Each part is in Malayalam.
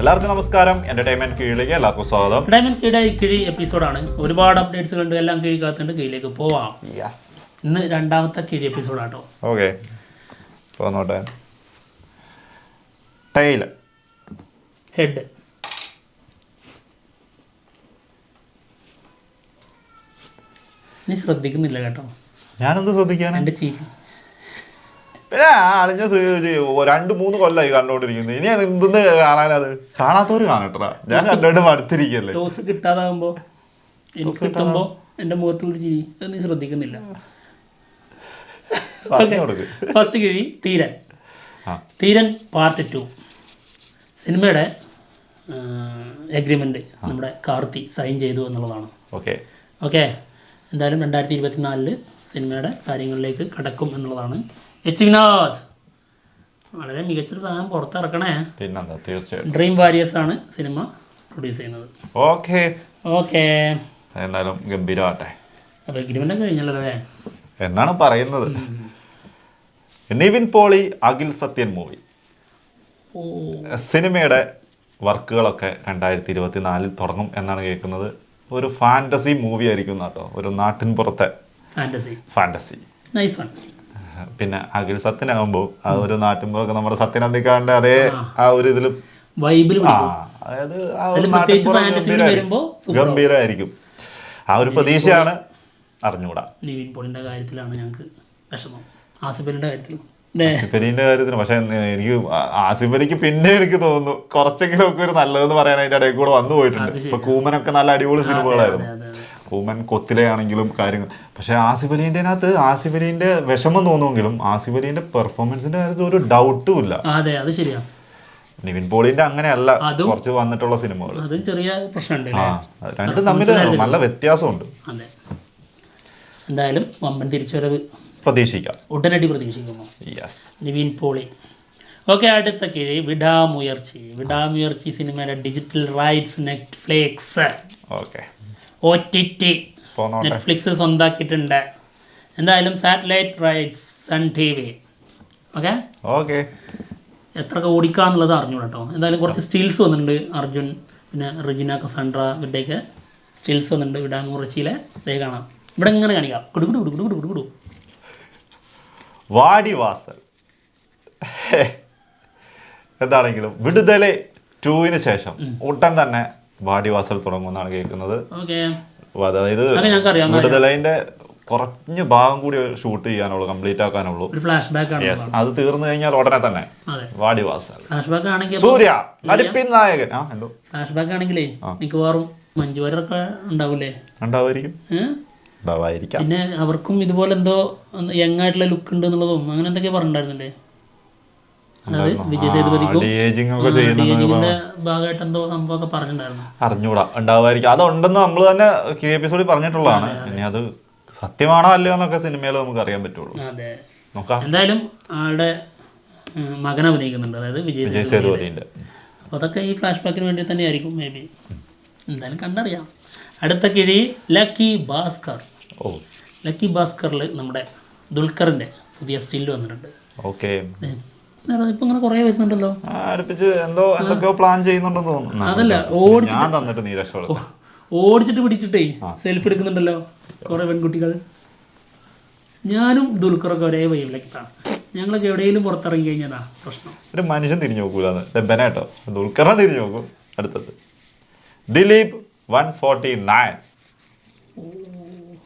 എല്ലാവർക്കും നമസ്കാരം. എന്റർടൈൻമെന്റ് കീഴിലേക്ക് എല്ലാവർക്കും സ്വാഗതം. എന്റർടൈൻമെന്റ് കിഴി എപ്പിസോഡാണ്. ഒരുപാട് അപ്ഡേറ്റ്സ് ഉണ്ട്, എല്ലാം കിഴിക്കാത്തുണ്ട്. കീഴിലേക്ക് പോവാം. ഇന്ന് രണ്ടാമത്തെ കിഴി എപ്പിസോഡാട്ടോ. ഓക്കെ, പോന്നോട്ടെ. ടൈല്, ഹെഡ്, നീ ശ്രദ്ധിക്കുന്നില്ല കേട്ടോ. ഞാനെന്ത് ശ്രദ്ധിക്കാൻ? എൻ്റെ ചീരി പിന്നെ അളിഞ്ഞ 2-3 കൊല്ലായി കണ്ടോണ്ടിരിക്കുന്നത്. ഇനി എന്തെന്ന് കാണാനത്? കാണാത്തവര് കാണട്ട. ഞാൻ കണ്ടോണ്ട് മടുത്തിരിക്കല്ലേ. ടോസ് കിട്ടാതാകുമ്പോ എനിക്ക് കിട്ടുമ്പോ എന്റെ മുഖത്തുള്ള ചിരി അത് നീ ശ്രദ്ധിക്കുന്നില്ല. ഫസ്റ്റ് കിഴി തീരൻ. തീരൻ പാർട്ട് 2 സിനിമയുടെ എഗ്രിമെന്റ് നമ്മുടെ കാർത്തി സൈൻ ചെയ്തു എന്നുള്ളതാണ്. ഓക്കെ, എന്തായാലും 2024 സിനിമയുടെ കാര്യങ്ങളിലേക്ക് കടക്കും എന്നുള്ളതാണ്. എച്ച് വിനോദ് വളരെ മികച്ചൊരു സാധനം പുറത്തിറക്കണേ. പിന്നെന്താ, തീർച്ചയായും. ഡ്രീം വാരിയേഴ്സ് ആണ് സിനിമ പ്രൊഡ്യൂസ് ചെയ്യുന്നത്. ഓക്കെ, എന്തായാലും ഗംഭീരമാട്ടെ. അപ്പോൾ എഗ്രിമെന്റ് കഴിഞ്ഞല്ലേ എന്നാണ് പറയുന്നത്. നിവിൻ പോളി അഖിൽ സത്യൻ മൂവി സിനിമയുടെ വർക്കുകളൊക്കെ 2024 തുടങ്ങും എന്നാണ് കേൾക്കുന്നത്. ഒരു ഫാന്റസി മൂവി ആയിരിക്കും കേട്ടോ. ഒരു നാട്ടിൻ പുറത്തെ ഫാന്റസി. Nice one. പിന്നെ അഖിൽ സത്യനാകുമ്പോൾ ആ ഒരു നാട്ടിൻപുറമൊക്കെ നമ്മുടെ സത്യനന്ദിക്കാണ്ട് അതേ ആ ഒരു ഇതിലും അതായത് ഗംഭീരമായിരിക്കും. ആ ഒരു പ്രതീക്ഷയാണ്. അറിഞ്ഞുകൂടാ. നിവിൻ പോളിന്റെ കാര്യത്തിലാണ് ഞങ്ങൾക്ക് വിഷമം. ആസിഫലിന്റെ കാര്യത്തിലും ആസിഫലിന്റെ കാര്യത്തിലും. പക്ഷെ എനിക്ക് ആസിഫലിക്ക് പിന്നെ എനിക്ക് തോന്നുന്നു കുറച്ചെങ്കിലും ഒക്കെ ഒരു നല്ലതെന്ന് പറയാൻ അതിന്റെ ഇടയിൽ കൂടെ വന്നു പോയിട്ടുണ്ട്. ഇപ്പൊ കൂമനൊക്കെ നല്ല അടിപൊളി സിനിമകളായിരുന്നു. കൂമൻ കൊത്തിലെ ആണെങ്കിലും കാര്യങ്ങൾ. പക്ഷെ ആസിഫലിന്റെ അകത്ത് ആസിഫലിന്റെ വിഷമം തോന്നുമെങ്കിലും ആസിഫലിന്റെ പെർഫോമൻസിന്റെ കാര്യത്തിൽ ഒരു ഡൗട്ടും ഇല്ല. അത് ശരിയാണ്. നിവിൻ പോളിന്റെ അങ്ങനെയല്ല കുറച്ച് വന്നിട്ടുള്ള സിനിമകൾ. ചെറിയ പ്രശ്നമുണ്ട്. രണ്ടും തമ്മിൽ നല്ല വ്യത്യാസമുണ്ട്. എന്തായാലും വമ്പൻ തിരിച്ചുവരവ് പ്രതീക്ഷിക്കാം. ഉടനടി പ്രതീക്ഷിക്കുന്നു നിവിൻ പോളി. ഓക്കെ, അടുത്ത കിഴി വിടാമുയർച്ചി സിനിമയുടെ digital rights Netflix OTT Netflix സ്വന്താക്കിയിട്ടുണ്ട്. എന്തായാലും satellite rights Sun TV. Okay, എത്ര ഓടിക്കാന്നുള്ളത് അറിഞ്ഞു കേട്ടോ. എന്തായാലും കുറച്ച് സ്റ്റിൽസ് വന്നിട്ടുണ്ട്. അർജുൻ പിന്നെ റെജിന കസാൻഡ്ര ഇവരുടെയൊക്കെ സ്റ്റിൽസ് വന്നിട്ടുണ്ട്. വിടാമുയർച്ചിയിലെ ഇതേ കാണാം. ഇവിടെ ഇങ്ങനെ കാണിക്കാം. കുടുകുടു വാടിവാസൽ. എന്താണെങ്കിലും വിടുതലെ 2 ശേഷം ഉടൻ തന്നെ വാടിവാസൽ തുടങ്ങുമെന്നാണ് കേൾക്കുന്നത്. അതായത് വിടുതലൈന്റെ കുറഞ്ഞ ഭാഗം കൂടി ഷൂട്ട് ചെയ്യാനുള്ളൂ, കംപ്ലീറ്റ് ആക്കാനുള്ളൂ. അത് തീർന്നു കഴിഞ്ഞാൽ ഉടനെ തന്നെ വാടിവാസൽ. സൂര്യ നടിപ്പിൻ നായകൻ. എന്തോ ഫ്ലാഷ് ബാക്ക് ആണെങ്കിലേ മിക്കവാറും മഞ്ജു വാര്യരൊക്കെ ഉണ്ടാവില്ലേ? പിന്നെ അവർക്കും ഇതുപോലെ എന്തോ യങ് ആയിട്ടുള്ള ലുക്ക് ഉണ്ട് എന്നുള്ളതും അങ്ങനെ എന്തൊക്കെയാ പറഞ്ഞിട്ടുണ്ടായിരുന്നില്ലേ? അതായത് വിജയ് സേതുപതിക്കും ഭാഗമായിട്ട് എന്തോ സംഭവമൊക്കെ പറഞ്ഞിട്ടുണ്ടായിരുന്നു. അറിഞ്ഞൂടാ, ഉണ്ടാവുമായിരിക്കും. അതുണ്ടെന്ന് നമ്മൾ തന്നെ എപ്പിസോഡിൽ പറഞ്ഞിട്ടുള്ളതാണ്. ഇനി അത് സത്യമാണോ അല്ലയോ എന്നൊക്കെ സിനിമയിൽ നമുക്ക് അറിയാൻ പറ്റുള്ളൂ. നോക്കാം. എന്തായാലും ആളുടെ മകൻ അഭിനയിക്കുന്നുണ്ട്, അതായത് വിജയ് സേതുപതിന്റെ. അപ്പോൾ അതൊക്കെ ഈ ഫ്ലാഷ് ബാക്കിന് വേണ്ടി തന്നെ ആയിരിക്കും മേ ബി. എന്തായാലും കണ്ടറിയാം. അടുത്ത കിഴി ലക്കി ഭാസ്കറിൽ നമ്മുടെ ദുൽഖറിന്റെ പുതിയ സ്റ്റിൽ വന്നിട്ടുണ്ട്. ഓക്കെ, ഇപ്പൊ ഇങ്ങനെ കുറെ വരുന്നുണ്ടല്ലോ. പ്ലാൻ ചെയ്യുന്നുണ്ടെന്ന് തോന്നുന്നു. അതല്ല, ഓടിച്ചിട്ട് പിടിച്ചിട്ടേ സെൽഫി എടുക്കുന്നുണ്ടല്ലോ കുറെ പെൺകുട്ടികൾ. ഞാനും ദുൽഖറൊക്കെ ഒരേ വൈബിലേക്കാണ്. ഞങ്ങളൊക്കെ എവിടെയെങ്കിലും പുറത്തിറങ്ങി കഴിഞ്ഞാ പ്രശ്നം. ഒരു മനുഷ്യൻ തിരിഞ്ഞു നോക്കൂല. ദുൽഖറിനെ തിരിഞ്ഞു നോക്കും. അടുത്തത് ദിലീപ് 149.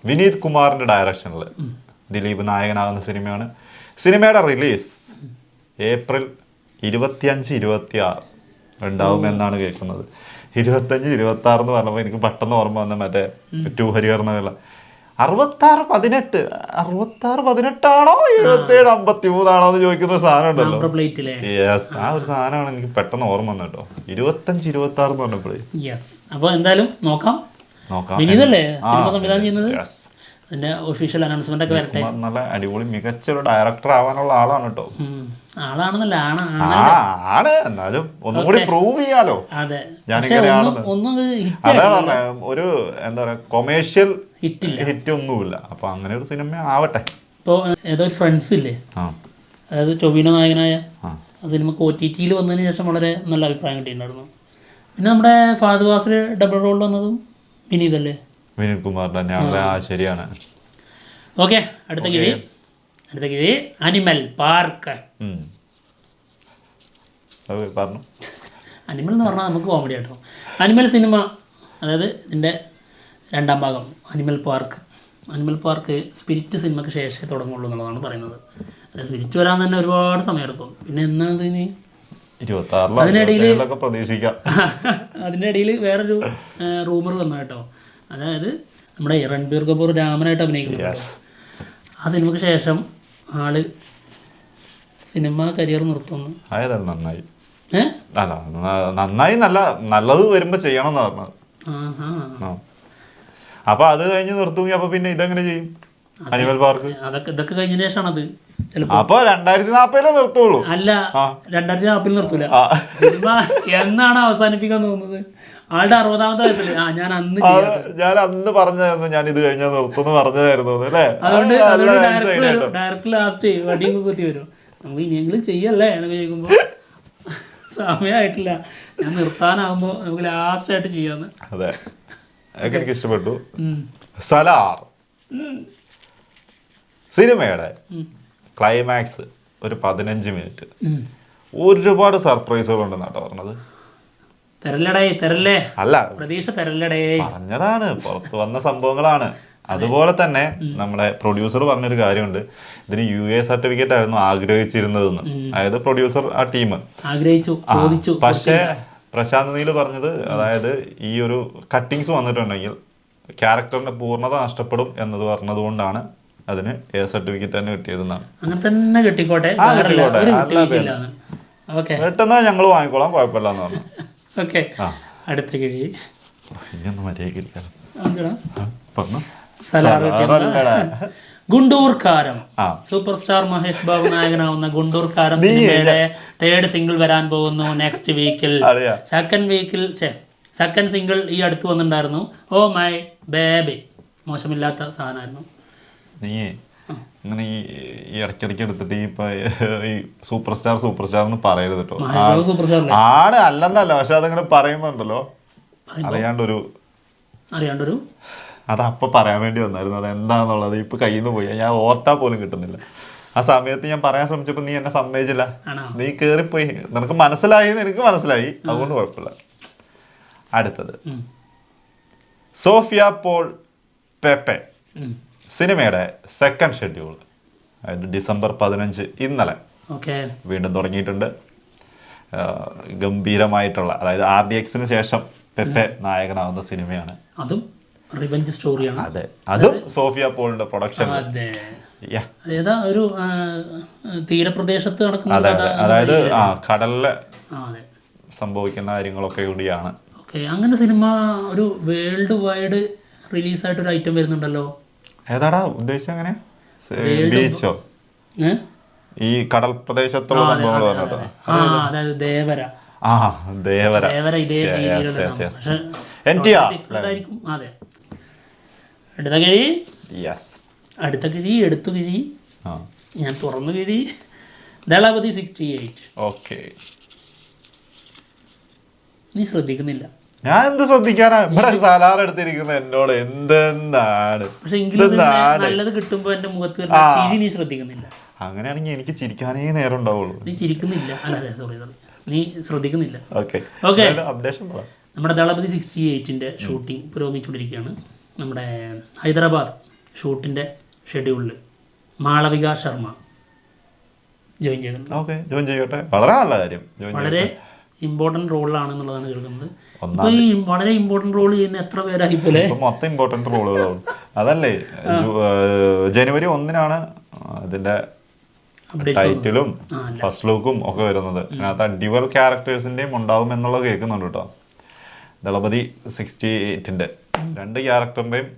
വിനീത് കുമാറിന്റെ ഡയറക്ഷനിൽ ദിലീപ് നായകനാകുന്ന സിനിമയാണ്. സിനിമയുടെ റിലീസ് ഏപ്രിൽ 25-26 ഉണ്ടാവുമെന്നാണ് കേൾക്കുന്നത്. 25-26 എന്ന് പറഞ്ഞപ്പോൾ എനിക്ക് പെട്ടെന്ന് ഓർമ്മ വന്ന മറ്റേ 2 ഹരിഹർണ 66-18 ആണോ 77-53 ആണോ എന്ന് ചോദിക്കുന്ന ഒരു സാധനം ഉണ്ടല്ലോ. ആ ഒരു സാധനമാണ് എനിക്ക് പെട്ടെന്ന് ഓർമ്മ വന്നത് കേട്ടോ. 25-26 എന്ന് പറഞ്ഞപ്പോഴേ. അപ്പോൾ എന്തായാലും നോക്കാം. വിനീതല്ലേ സിനിമ സംവിധാനം ചെയ്യുന്നത്. അതിന്റെ ഒഫീഷ്യൽ അനൗൺസ്മെന്റ് ഒക്കെ വരട്ടെ. നല്ല അടിപൊളി മികച്ചൊരു ഡയറക്ടർ ആവാനുള്ള ആളാണ് കേട്ടോ. ആളാണെന്നല്ല ആണ്, എന്നാലും ഒന്നും കൂടി പ്രൂവ് ചെയ്യാലോ. ഒരു എന്താ പറയാ കൊമേഴ്ഷ്യൽ ഹിറ്റ് ഒന്നുമില്ല. അപ്പൊ അങ്ങനെ ഒരു സിനിമ ആവട്ടെ. ഇപ്പൊ ഏതോ ഒരു ഫ്രണ്ട്സ് ഇല്ലേ, അതായത് ടൊവിനോ നായകനായ ആ സിനിമക്ക് OTT വന്നതിന് ശേഷം വളരെ നല്ല അഭിപ്രായം കിട്ടിയിട്ടുണ്ടായിരുന്നു. പിന്നെ നമ്മുടെ ഫഹദ് ഫാസിൽ ഡബിൾ റോളിൽ വന്നതും വിനീതല്ലേ? വിനീത് കുമാർ തന്നെയാണ്. ആ ശരിയാണ്. ഓക്കെ, അടുത്ത കിഴി അനിമൽ പാർക്ക്. പറഞ്ഞു. അനിമൽ എന്ന് പറഞ്ഞാൽ നമുക്ക് കോമഡി ആട്ടോ. അനിമൽ സിനിമ, അതായത് ഇതിൻ്റെ രണ്ടാം ഭാഗം animal park. Animal park spirit സിനിമയ്ക്ക് ശേഷമേ തുടങ്ങുള്ളൂ എന്നുള്ളതാണ് പറയുന്നത്. അല്ല, സ്പിരിറ്റ് വരാൻ തന്നെ ഒരുപാട് സമയം എടുക്കും. പിന്നെ എന്നാ ഇനി 26 പ്രതീക്ഷിക്കാം. അതിൻ്റെ ഇടയിൽ വേറൊരു റൂമർ വന്നു കേട്ടോ. അതായത് നമ്മുടെ രൺബീർ കപൂർ രാമനായിട്ട് അഭിനയിക്കുന്നത്. ആ സിനിമയ്ക്ക് ശേഷം ആള് സിനിമ കരിയർ നിർത്തുന്നു. ആയതല്ല നന്നായി. അല്ല നന്നായി, നല്ലത് വരുമ്പോ ചെയ്യണം എന്ന് പറഞ്ഞത്. അപ്പൊ അത് കഴിഞ്ഞ് നിർത്തുമെങ്കിൽ അപ്പൊ പിന്നെ ഇതെങ്ങനെ ചെയ്യും? അനിമൽ പാർക്ക് ഇതൊക്കെ കഴിഞ്ഞതിന് ശേഷമാണ് അത് ചിലപ്പോ. അപ്പൊ 2040 നിർത്തുള്ളൂ. അല്ല, 2040 നിർത്തൂല. സിനിമ എന്നാണ് അവസാനിപ്പിക്കാൻ തോന്നുന്നത്? ആളുടെ 60ാമത്തെ വയസ്സിൽ ഞാൻ അന്ന് പറഞ്ഞായിരുന്നു, ഞാൻ ഇത് കഴിഞ്ഞാൽ നിർത്തുന്നു പറഞ്ഞതായിരുന്നു അല്ലേ? അതുകൊണ്ട് ഡയറക്ടർ ലാസ്റ്റ് വടിയൊക്കെ കുത്തി വരും, നമുക്ക് ഇനിയെങ്കിലും ചെയ്യല്ലേ എന്നൊക്കെ ചോദിക്കുമ്പോ സമയമായിട്ടില്ല, ഞാൻ നിർത്താനാകുമ്പോ നമുക്ക് ലാസ്റ്റ് ആയിട്ട് ചെയ്യാന്ന്. അതെ, എനിക്ക് ഇഷ്ടപ്പെട്ടു. സലാർ സിനിമയുടെ ക്ലൈമാക്സ് ഒരു 15 മിനിറ്റ് ഒരുപാട് സർപ്രൈസുകൾ ഉണ്ടെന്നാട്ടോ പറഞ്ഞത്. അല്ല, പ്രതീക്ഷ തരല്ലടേ പറഞ്ഞതാണ്, പുറത്ത് വന്ന സംഭവങ്ങളാണ്. അതുപോലെ തന്നെ നമ്മുടെ പ്രൊഡ്യൂസർ പറഞ്ഞൊരു കാര്യമുണ്ട്, ഇതിന് UA സർട്ടിഫിക്കറ്റ് ആയിരുന്നു ആഗ്രഹിച്ചിരുന്നതെന്ന്. അതായത് പ്രൊഡ്യൂസർ ആ ടീം ആഗ്രഹിച്ചു. പക്ഷേ പ്രശാന്ത് നീൽ പറഞ്ഞത്, അതായത് ഈ ഒരു കട്ടിങ്സ് വന്നിട്ടുണ്ടെങ്കിൽ ക്യാരക്ടറിന്റെ പൂർണ്ണത നഷ്ടപ്പെടും എന്നത് പറഞ്ഞതുകൊണ്ടാണ് അതിന് A സർട്ടിഫിക്കറ്റ് തന്നെ കിട്ടിയതെന്നാണ്. അങ്ങനെ തന്നെ കിട്ടിക്കോട്ടെ, പെട്ടെന്ന് ഞങ്ങൾ വാങ്ങിക്കോളാം, കുഴപ്പമില്ലാന്ന് പറഞ്ഞു. ഓക്കെ, അടുത്ത കിഴി ഇനിയൊന്നും മര്യാദ ഗുണ്ടൂർ കാരം. സൂപ്പർ സ്റ്റാർ മഹേഷ് ബാബു നായകനാവുന്ന ഗുണ്ടൂർ കാരം സിനിമയുടെ 3rd സിംഗിൾ വരാൻ പോകുന്നു നെക്സ്റ്റ് വീക്കിൽ. സെക്കൻഡ് സിംഗിൾ ഈ അടുത്ത് വന്നിട്ടുണ്ടായിരുന്നു, ഓ മൈ ബേബി. മോശമില്ലാത്ത സാധനമായിരുന്നു. നീ ഇങ്ങനെ ഈ ഇടയ്ക്കിടയ്ക്ക് എടുത്തിട്ട് ഈ സൂപ്പർ സ്റ്റാർ എന്ന് പറയരുത് കേട്ടോ. ആണ് അല്ലെന്നല്ല, പക്ഷെ അതങ്ങനെ പറയുമ്പോണ്ടല്ലോ അറിയാണ്ടൊരു അത് അപ്പൊ പറയാൻ വേണ്ടി വന്നായിരുന്നു. അത് എന്താന്നുള്ളത് ഇപ്പൊ കയ്യിൽ നിന്ന് പോയി, ഞാൻ ഓർത്താ പോലും കിട്ടുന്നില്ല. ആ സമയത്ത് ഞാൻ പറയാൻ ശ്രമിച്ചപ്പോ നീ എന്നെ സമ്മതിച്ചില്ല, നീ കേറിപ്പോയി. നിനക്ക് മനസ്സിലായി, എനിക്ക് മനസ്സിലായി, അതുകൊണ്ട് കുഴപ്പമില്ല. അടുത്തത് സോഫിയ പോൾ പെപ്പെ സിനിമയുടെ 2nd ഷെഡ്യൂൾ, അതായത് December 15 ഇന്നലെ വീണ്ടും തുടങ്ങിയിട്ടുണ്ട്. ഗംഭീരമായിട്ടുള്ള, അതായത് RDXന് ശേഷം പെപ്പെ നായകനാവുന്ന സിനിമയാണ്. അതും റിവെഞ്ച് സ്റ്റോറിയാണ്. അതെ, അതും സോഫിയ പോളിന്റെ പ്രൊഡക്ഷൻ. ഏതാ ഒരു തീരപ്രദേശത്ത് നടക്കുന്ന, അതായത് കടലില് സംഭവിക്കുന്ന കാര്യങ്ങളൊക്കെ കൂടിയാണ്. അങ്ങനെ സിനിമ ഒരു വേൾഡ് വൈഡ് റിലീസായിട്ട് ഒരു ഐറ്റം വരുന്നുണ്ടല്ലോ. ഏതാടാ ഉദ്ദേശിച്ചത്? അങ്ങനെ ബീച്ചോ, ഈ കടൽ പ്രദേശത്തുള്ള സംഭവങ്ങൾ പറഞ്ഞോ? അതായത് ദേവര. അതെ, അടുത്ത കിഴി എടുത്തു കിഴി, ഞാൻ തുറന്നു കിഴി. ദളപതി 68. ഓക്കെ, നീ ശ്രദ്ധിക്കുന്നില്ല. ഞാൻ എന്ത് ശ്രദ്ധിക്കാനാ? ഇവിടെ സലാർ എടുത്തിരിക്കുന്നത് എന്നോട് എന്തെന്നാണ്. പക്ഷെ നല്ലത് കിട്ടുമ്പോ എന്റെ മുഖത്ത് ചിരി നീ ശ്രദ്ധിക്കുന്നില്ല. അങ്ങനെയാണെങ്കിൽ എനിക്ക് ചിരിക്കാനേ നേരം ഉണ്ടാവുള്ളൂ. നീ ചിരിക്കുന്നില്ല. അല്ല, സോറി, നീ ശ്രദ്ധിക്കുന്നില്ല. ഓക്കെ, നമ്മുടെ ദളപതി 68ന്റെ ഷൂട്ടിംഗ് പുരോഗമിച്ചുകൊണ്ടിരിക്കുകയാണ്. നമ്മുടെ ഹൈദരാബാദ് ഷൂട്ടിന്റെ ഷെഡ്യൂളിൽ മാളവിക ശർമ്മ ജോയിൻ ചെയ്തിട്ടുണ്ട്. വളരെ നല്ല കാര്യം. വളരെ ഇമ്പോർട്ടന്റ് റോളിലാണെന്നുള്ളതാണ് കേൾക്കുന്നത്. ഇപ്പൊ ഈ വളരെ ഇമ്പോർട്ടന്റ് റോൾ ചെയ്യുന്ന എത്ര പേരായി പോലെ മൊത്തം ഇമ്പോർട്ടന്റ് റോളുകളാണ്. അതല്ലേ, January 1 അതിന്റെ ടൈറ്റിലും ഫസ്റ്റ് ലുക്കും ഒക്കെ വരുന്നത്. അതിനകത്ത് അടിപൊളി ക്യാരക്ടേഴ്സിന്റെയും ഉണ്ടാവും എന്നുള്ളത് കേൾക്കുന്നുണ്ട് കേട്ടോ. ദളപതി 68ന്റെ 2 ക്യാരക്ടറിന്റെയും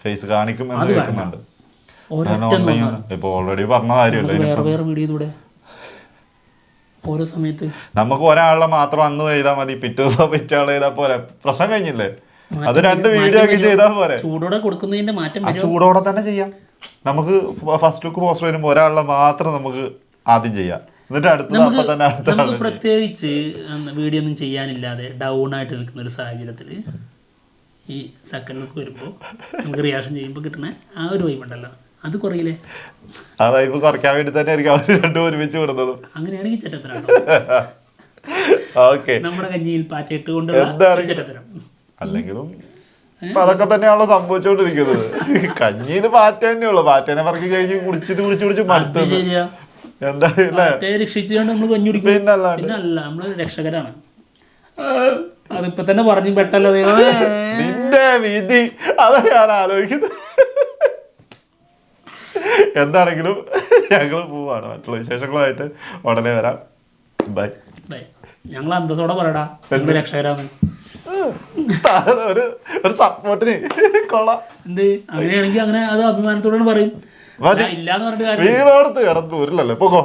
ഫേസ് കാണിക്കും എന്ന് കേൾക്കുന്നുണ്ട്. ഇപ്പൊ ഓൾറെഡി പറഞ്ഞ കാര്യമല്ലേ, ഓരോ സമയത്ത് നമുക്ക് ഒരാളെ മാത്രം അന്ന് ചെയ്താൽ മതി, പിറ്റേ ദിവസം പിറ്റാളെ ചെയ്താൽ പോലെ, പ്രശ്നം കഴിഞ്ഞില്ലേ? അത് 2 വീഡിയോ ഒക്കെ ചെയ്താൽ പോലെ. ചൂടോടെ കൊടുക്കുന്നതിന്റെ മാറ്റം ചൂടോടെ തന്നെ ചെയ്യാം. നമുക്ക് ഫസ്റ്റ് ലുക്ക് പോസ്റ്റർ വരുമ്പോൾ ഒരാളെ മാത്രം നമുക്ക് ആദ്യം ചെയ്യാം, എന്നിട്ട് അടുത്തത് അപ്പൊ തന്നെ അടുത്ത നമുക്ക് പ്രത്യേകിച്ച് വീഡിയോ ഒന്നും ചെയ്യാനില്ലാതെ ഡൗൺ ആയിട്ട് നിൽക്കുന്ന ഒരു സാഹചര്യത്തിൽ ഈ സെക്കൻഡ് ലുക്ക് വരുമ്പോൾ നമുക്ക് റിയാക്ഷൻ ചെയ്യുമ്പോൾ കിട്ടുന്ന ആ ഒരു വൈബ് ഉണ്ടല്ലോ, അത് കുറയില്ലേ? ആ വൈബ് കുറയ്ക്കാൻ വേണ്ടി തന്നെ ആയിരിക്കും അവർ രണ്ടും ഒരുമിച്ച് വിടുന്നതും. അങ്ങനെയാണെങ്കിൽ ചെറ്റത്തരാണോ? ഓക്കെ, നമ്മുടെ കഞ്ഞിയിൽ പാറ്റയിട്ട് കൊണ്ടുള്ള ചെറ്റത്തരം. അല്ലെങ്കിലും അതൊക്കെ തന്നെയാണല്ലോ സംഭവിച്ചുകൊണ്ടിരിക്കുന്നത്. കഞ്ഞിയിൽ പാറ്റ തന്നെയുള്ളു. പാറ്റേനെ പറക്കി കഴിഞ്ഞ് കുടിച്ചിട്ട് മടുത്തു. ശരിയാ, എന്താ രക്ഷിച്ചുകൊണ്ട് നമ്മൾ കഞ്ഞി കുടിക്കും. പിന്നല്ല, നമ്മള് രക്ഷകരാണ്. അതിപ്പോ തന്നെ പറഞ്ഞു പെട്ടല്ലോ നിന്റെ വിധി. അതാ ഞാൻ ആലോചിക്കുന്നത്. എന്താണെങ്കിലും ഞങ്ങൾ പോവാണ്. മറ്റുള്ള വിശേഷങ്ങളുമായിട്ട് ഉടനെ വരാം. Bye bye. ഞങ്ങൾ അന്തസ്സോടെ പറയടാ രക്ഷകരാന്ന്. ഒരു സപ്പോർട്ടിന് കൊള്ളാം. എന്ത് അങ്ങനെയാണെങ്കിൽ അങ്ങനെ അത് അഭിമാനത്തോടെ പറയും. ഇല്ലാന്ന് പറഞ്ഞിട്ട് വീടോടത്ത് കിടന്നു ഊരില്ലല്ലോ. പോകോ.